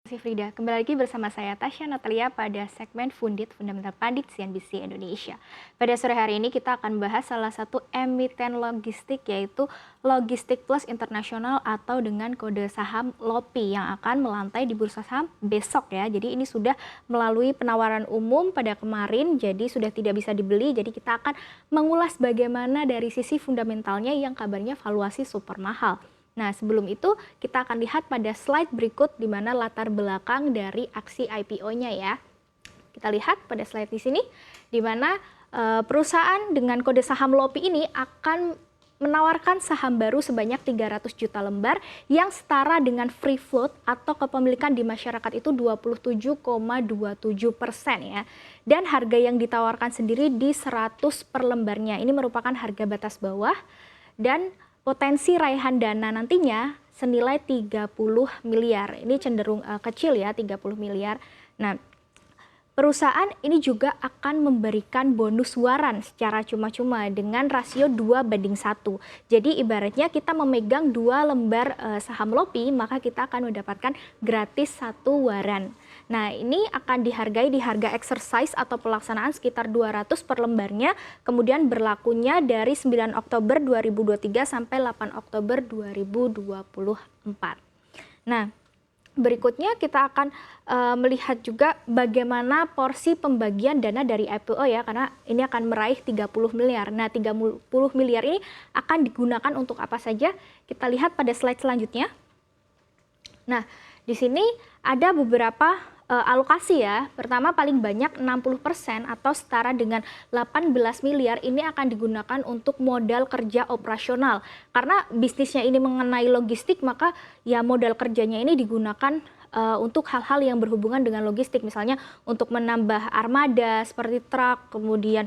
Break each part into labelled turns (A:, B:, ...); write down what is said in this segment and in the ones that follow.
A: Terima kasih Frida. Kembali lagi bersama saya Tasya Natalia pada segmen Fundit Fundamental Pandit CNBC Indonesia. Pada sore hari ini kita akan bahas salah satu emiten logistik yaitu Logistik Plus Internasional atau dengan kode saham LOPI yang akan melantai di bursa saham besok ya. Jadi ini sudah melalui penawaran umum pada kemarin, jadi sudah tidak bisa dibeli. Jadi kita akan mengulas bagaimana dari sisi fundamentalnya yang kabarnya valuasi super mahal. Nah, sebelum itu kita akan lihat pada slide berikut di mana latar belakang dari aksi IPO-nya ya. Kita lihat pada slide di sini di mana perusahaan dengan kode saham LOPI ini akan menawarkan saham baru sebanyak 300 juta lembar yang setara dengan free float atau kepemilikan di masyarakat itu 27,27% ya. Dan harga yang ditawarkan sendiri di 100 per lembarnya. Ini merupakan harga batas bawah dan potensi raihan dana nantinya senilai 30 miliar. Ini cenderung kecil ya, 30 miliar. Nah, perusahaan ini juga akan memberikan bonus waran secara cuma-cuma dengan rasio 2:1. Jadi ibaratnya kita memegang 2 lembar saham LOPI, maka kita akan mendapatkan gratis 1 waran. Nah, ini akan dihargai di harga exercise atau pelaksanaan sekitar 200 per lembarnya, kemudian berlakunya dari 9 Oktober 2023 sampai 8 Oktober 2024. Nah, berikutnya kita akan melihat juga bagaimana porsi pembagian dana dari IPO ya, karena ini akan meraih 30 miliar. Nah, 30 miliar ini akan digunakan untuk apa saja? Kita lihat pada slide selanjutnya. Nah, di sini ada beberapa alokasi ya. Pertama paling banyak 60% atau setara dengan 18 miliar ini akan digunakan untuk modal kerja operasional. Karena bisnisnya ini mengenai logistik, maka ya modal kerjanya ini digunakan untuk hal-hal yang berhubungan dengan logistik, misalnya untuk menambah armada seperti truk, kemudian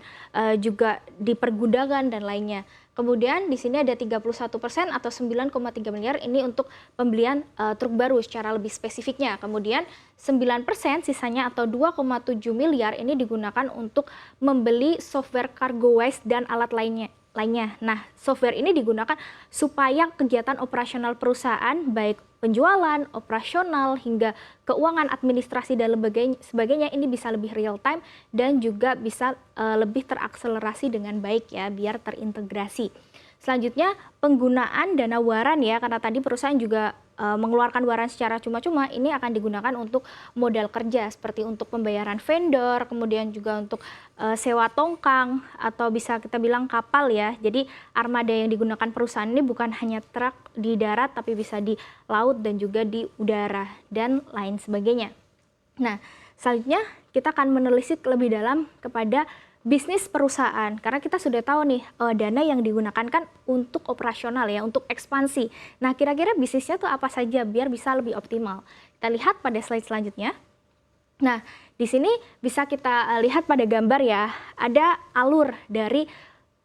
A: juga di pergudangan dan lainnya. Kemudian di sini ada 31% atau 9,3 miliar ini untuk pembelian truk baru secara lebih spesifiknya. Kemudian 9% sisanya atau 2,7 miliar ini digunakan untuk membeli software CargoWise dan alat lainnya. Nah, software ini digunakan supaya kegiatan operasional perusahaan baik penjualan, operasional, hingga keuangan, administrasi dan sebagainya ini bisa lebih real time dan juga bisa lebih terakselerasi dengan baik ya, biar terintegrasi. Selanjutnya penggunaan dana waran ya, karena tadi perusahaan juga mengeluarkan waran secara cuma-cuma, ini akan digunakan untuk modal kerja seperti untuk pembayaran vendor, kemudian juga untuk sewa tongkang atau bisa kita bilang kapal ya. Jadi armada yang digunakan perusahaan ini bukan hanya truk di darat tapi bisa di laut dan juga di udara dan lain sebagainya. Nah, selanjutnya kita akan menelisik lebih dalam kepada bisnis perusahaan, karena kita sudah tahu nih dana yang digunakan kan untuk operasional ya, untuk ekspansi. Nah, kira-kira bisnisnya tuh apa saja biar bisa lebih optimal. Kita lihat pada slide selanjutnya. Nah, di sini bisa kita lihat pada gambar ya, ada alur dari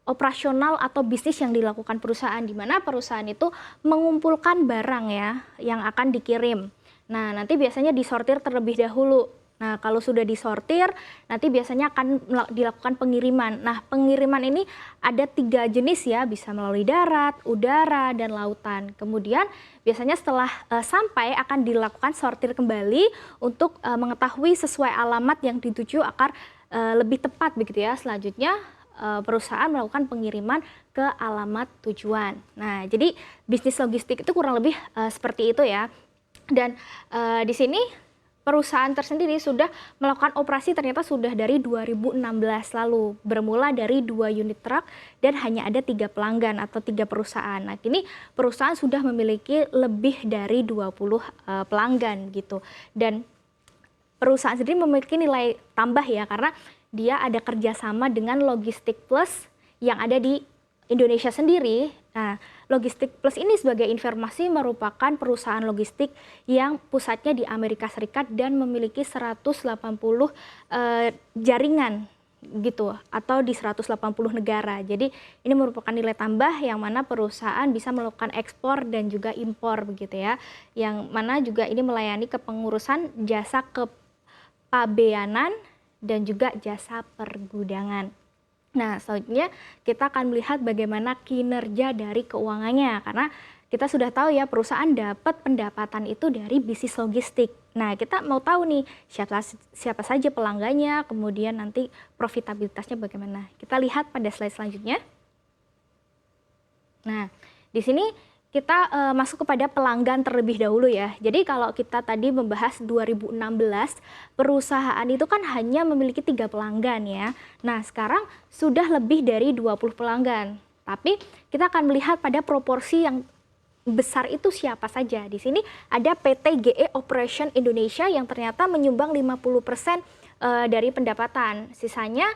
A: operasional atau bisnis yang dilakukan perusahaan, di mana perusahaan itu mengumpulkan barang ya yang akan dikirim. Nah, nanti biasanya disortir terlebih dahulu. Nah, kalau sudah disortir, nanti biasanya akan dilakukan pengiriman. Nah, pengiriman ini ada 3 jenis ya, bisa melalui darat, udara, dan lautan. Kemudian biasanya setelah sampai akan dilakukan sortir kembali untuk mengetahui sesuai alamat yang dituju agar lebih tepat begitu ya. Selanjutnya perusahaan melakukan pengiriman ke alamat tujuan. Nah, jadi bisnis logistik itu kurang lebih seperti itu ya. Dan di sini perusahaan tersendiri sudah melakukan operasi ternyata sudah dari 2016 lalu, bermula dari 2 unit truk dan hanya ada 3 pelanggan atau 3 perusahaan. Nah, kini perusahaan sudah memiliki lebih dari 20 pelanggan gitu. Dan perusahaan sendiri memiliki nilai tambah ya, karena dia ada kerjasama dengan Logistik Plus yang ada di Indonesia sendiri. Nah, Logistik Plus ini sebagai informasi merupakan perusahaan logistik yang pusatnya di Amerika Serikat dan memiliki 180 jaringan gitu atau di 180 negara. Jadi ini merupakan nilai tambah yang mana perusahaan bisa melakukan ekspor dan juga impor begitu ya. Yang mana juga ini melayani kepengurusan jasa kepabeanan dan juga jasa pergudangan. Nah, selanjutnya kita akan melihat bagaimana kinerja dari keuangannya, karena kita sudah tahu ya perusahaan dapat pendapatan itu dari bisnis logistik. Nah, kita mau tahu nih siapa saja pelanggannya, kemudian nanti profitabilitasnya bagaimana. Kita lihat pada slide selanjutnya. Nah, di sini kita masuk kepada pelanggan terlebih dahulu ya. Jadi kalau kita tadi membahas 2016, perusahaan itu kan hanya memiliki 3 pelanggan ya. Nah, sekarang sudah lebih dari 20 pelanggan. Tapi kita akan melihat pada proporsi yang besar itu siapa saja. Di sini ada PT GE Operation Indonesia yang ternyata menyumbang 50% dari pendapatan. Sisanya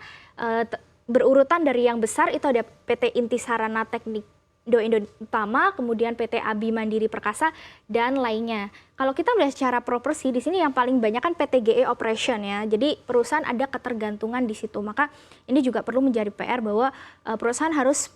A: berurutan dari yang besar itu ada PT Inti Sarana Teknik Indo Utama, kemudian PT Abi Mandiri Perkasa dan lainnya. Kalau kita melihat secara proporsi di sini yang paling banyak kan PT GE Operation ya. Jadi perusahaan ada ketergantungan di situ. Maka ini juga perlu menjadi PR bahwa perusahaan harus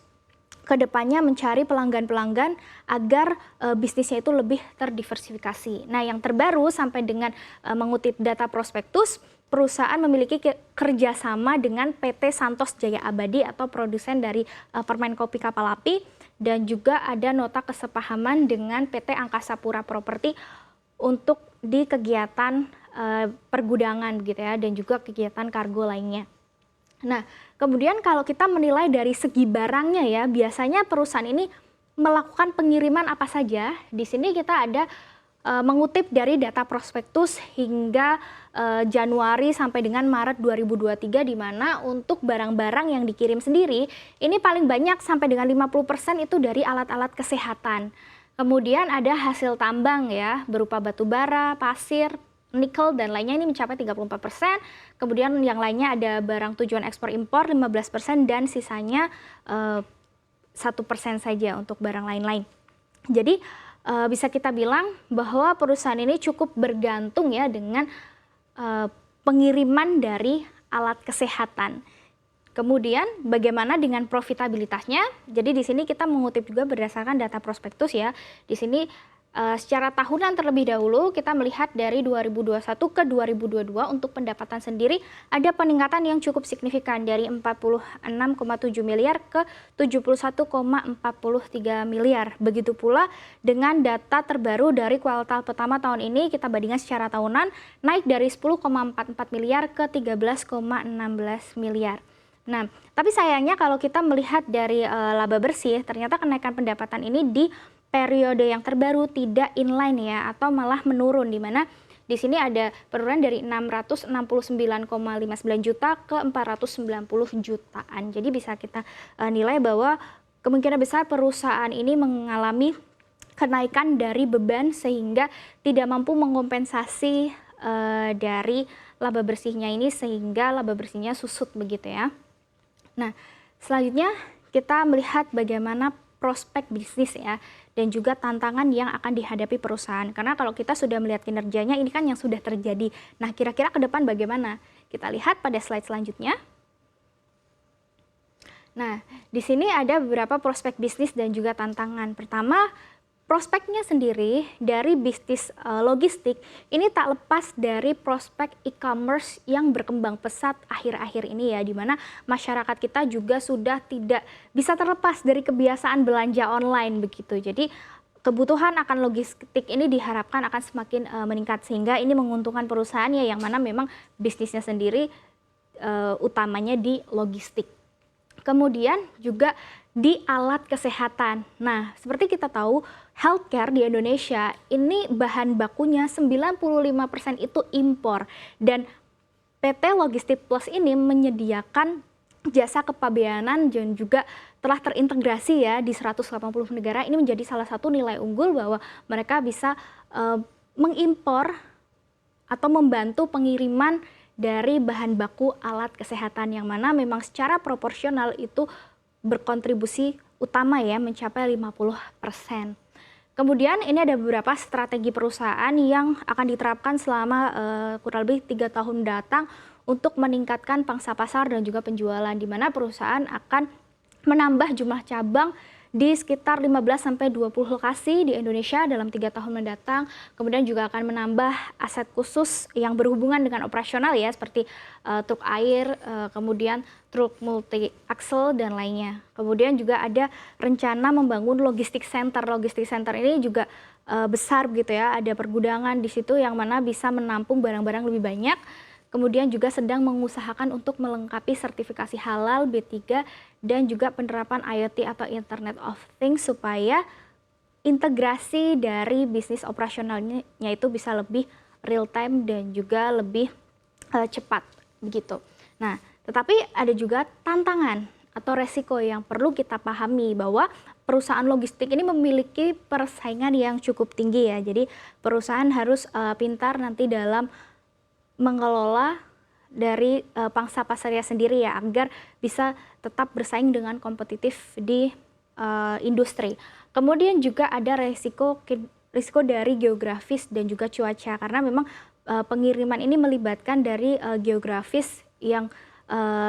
A: kedepannya mencari pelanggan-pelanggan agar bisnisnya itu lebih terdiversifikasi. Nah, yang terbaru sampai dengan mengutip data prospektus, perusahaan memiliki kerjasama dengan PT Santos Jaya Abadi atau produsen dari permen kopi kapal api, dan juga ada nota kesepahaman dengan PT Angkasa Pura Properti untuk di kegiatan pergudangan gitu ya, dan juga kegiatan kargo lainnya. Nah, kemudian kalau kita menilai dari segi barangnya ya, biasanya perusahaan ini melakukan pengiriman apa saja. Di sini kita ada mengutip dari data prospektus hingga Januari sampai dengan Maret 2023, di mana untuk barang-barang yang dikirim sendiri, ini paling banyak sampai dengan 50% itu dari alat-alat kesehatan. Kemudian ada hasil tambang ya, berupa batu bara, pasir, nikel dan lainnya, ini mencapai 34%. Kemudian yang lainnya ada barang tujuan ekspor impor 15% dan sisanya 1% saja untuk barang lain-lain. Jadi bisa kita bilang bahwa perusahaan ini cukup bergantung ya dengan pengiriman dari alat kesehatan. Kemudian bagaimana dengan profitabilitasnya? Jadi di sini kita mengutip juga berdasarkan data prospektus ya. Di sini secara tahunan terlebih dahulu kita melihat dari 2021 ke 2022 untuk pendapatan sendiri ada peningkatan yang cukup signifikan dari 46,7 miliar ke 71,43 miliar. Begitu pula dengan data terbaru dari kuartal pertama tahun ini, kita bandingkan secara tahunan naik dari 10,44 miliar ke 13,16 miliar. Nah, tapi sayangnya kalau kita melihat dari laba bersih, ternyata kenaikan pendapatan ini di periode yang terbaru tidak inline ya, atau malah menurun, di mana di sini ada penurunan dari 669,59 juta ke 490 jutaan. Jadi bisa kita nilai bahwa kemungkinan besar perusahaan ini mengalami kenaikan dari beban sehingga tidak mampu mengompensasi dari laba bersihnya ini, sehingga laba bersihnya susut begitu ya. Nah, selanjutnya kita melihat bagaimana prospek bisnis ya, dan juga tantangan yang akan dihadapi perusahaan. Karena kalau kita sudah melihat kinerjanya, ini kan yang sudah terjadi. Nah, kira-kira ke depan bagaimana? Kita lihat pada slide selanjutnya. Nah, di sini ada beberapa prospek bisnis dan juga tantangan. Pertama, prospeknya sendiri dari bisnis logistik ini tak lepas dari prospek e-commerce yang berkembang pesat akhir-akhir ini ya, di mana masyarakat kita juga sudah tidak bisa terlepas dari kebiasaan belanja online begitu. Jadi kebutuhan akan logistik ini diharapkan akan semakin meningkat, sehingga ini menguntungkan perusahaan ya, yang mana memang bisnisnya sendiri utamanya di logistik. Kemudian juga di alat kesehatan. Nah, seperti kita tahu, healthcare di Indonesia ini bahan bakunya 95% itu impor, dan PT Logistik Plus ini menyediakan jasa kepabeanan dan juga telah terintegrasi ya di 180 negara. Ini menjadi salah satu nilai unggul bahwa mereka bisa mengimpor atau membantu pengiriman dari bahan baku alat kesehatan, yang mana memang secara proporsional itu berkontribusi utama ya, mencapai 50%. Kemudian ini ada beberapa strategi perusahaan yang akan diterapkan selama kurang lebih 3 tahun datang untuk meningkatkan pangsa pasar dan juga penjualan, di mana perusahaan akan menambah jumlah cabang di sekitar 15-20 lokasi di Indonesia dalam 3 tahun mendatang. Kemudian juga akan menambah aset khusus yang berhubungan dengan operasional ya, seperti truk air, kemudian truk multi axle dan lainnya. Kemudian juga ada rencana membangun logistik center. Logistik center ini juga besar begitu ya, ada pergudangan di situ yang mana bisa menampung barang-barang lebih banyak. Kemudian juga sedang mengusahakan untuk melengkapi sertifikasi halal B3 dan juga penerapan IoT atau Internet of Things supaya integrasi dari bisnis operasionalnya itu bisa lebih real time dan juga lebih cepat begitu. Nah, tetapi ada juga tantangan atau resiko yang perlu kita pahami bahwa perusahaan logistik ini memiliki persaingan yang cukup tinggi ya. Jadi perusahaan harus pintar nanti dalam mengelola dari pangsa pasarnya sendiri ya, agar bisa tetap bersaing dengan kompetitif di industri. Kemudian juga ada risiko dari geografis dan juga cuaca, karena memang pengiriman ini melibatkan dari geografis yang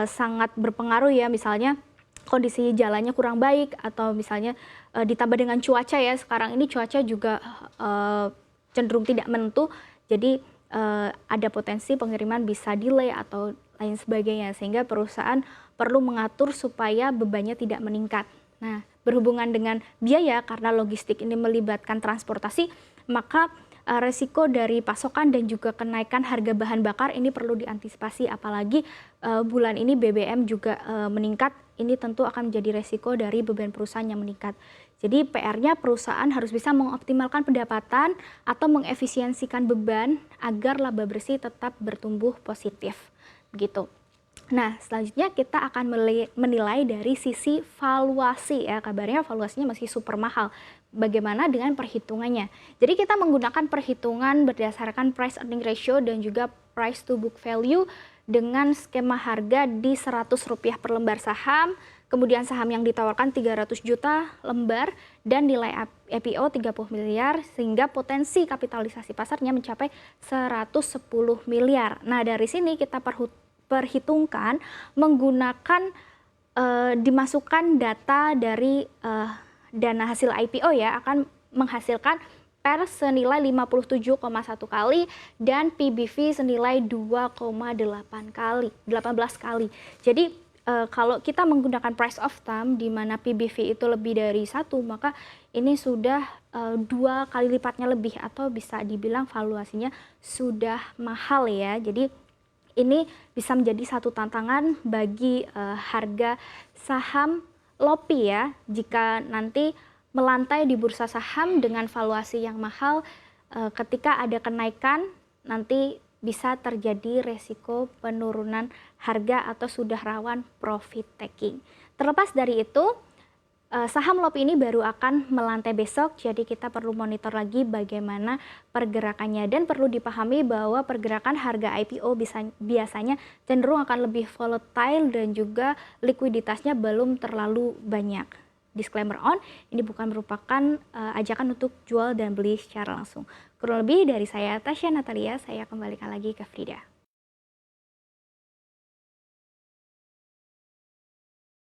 A: sangat berpengaruh ya, misalnya kondisi jalannya kurang baik atau misalnya ditambah dengan cuaca ya, sekarang ini cuaca juga cenderung tidak menentu, jadi ada potensi pengiriman bisa delay atau lain sebagainya, sehingga perusahaan perlu mengatur supaya bebannya tidak meningkat. Nah, berhubungan dengan biaya karena logistik ini melibatkan transportasi, maka resiko dari pasokan dan juga kenaikan harga bahan bakar ini perlu diantisipasi, apalagi bulan ini BBM juga meningkat. Ini tentu akan menjadi resiko dari beban perusahaan yang meningkat. Jadi PR-nya perusahaan harus bisa mengoptimalkan pendapatan atau mengefisiensikan beban agar laba bersih tetap bertumbuh positif. Begitu. Nah, selanjutnya kita akan menilai dari sisi valuasi ya. Kabarnya valuasinya masih super mahal. Bagaimana dengan perhitungannya? Jadi kita menggunakan perhitungan berdasarkan price earning ratio dan juga price to book value dengan skema harga di Rp100 per lembar saham, kemudian saham yang ditawarkan 300 juta lembar dan nilai IPO 30 miliar, sehingga potensi kapitalisasi pasarnya mencapai 110 miliar. Nah, dari sini kita perhitungkan menggunakan dimasukkan data dari dana hasil IPO ya, akan menghasilkan per senilai 57,1 kali dan PBV senilai 2,18 kali. Jadi kalau kita menggunakan price of time di mana PBV itu lebih dari 1, maka ini sudah 2 kali lipatnya lebih, atau bisa dibilang valuasinya sudah mahal ya. Jadi ini bisa menjadi satu tantangan bagi harga saham LOPI ya, jika nanti melantai di bursa saham dengan valuasi yang mahal, ketika ada kenaikan nanti bisa terjadi resiko penurunan harga atau sudah rawan profit taking. Terlepas dari itu, saham LOPI ini baru akan melantai besok, jadi kita perlu monitor lagi bagaimana pergerakannya, dan perlu dipahami bahwa pergerakan harga IPO biasanya cenderung akan lebih volatile dan juga likuiditasnya belum terlalu banyak. Disclaimer on, ini bukan merupakan ajakan untuk jual dan beli secara langsung. Kurang lebih dari saya, Tasya Natalia, saya kembalikan lagi ke Frida.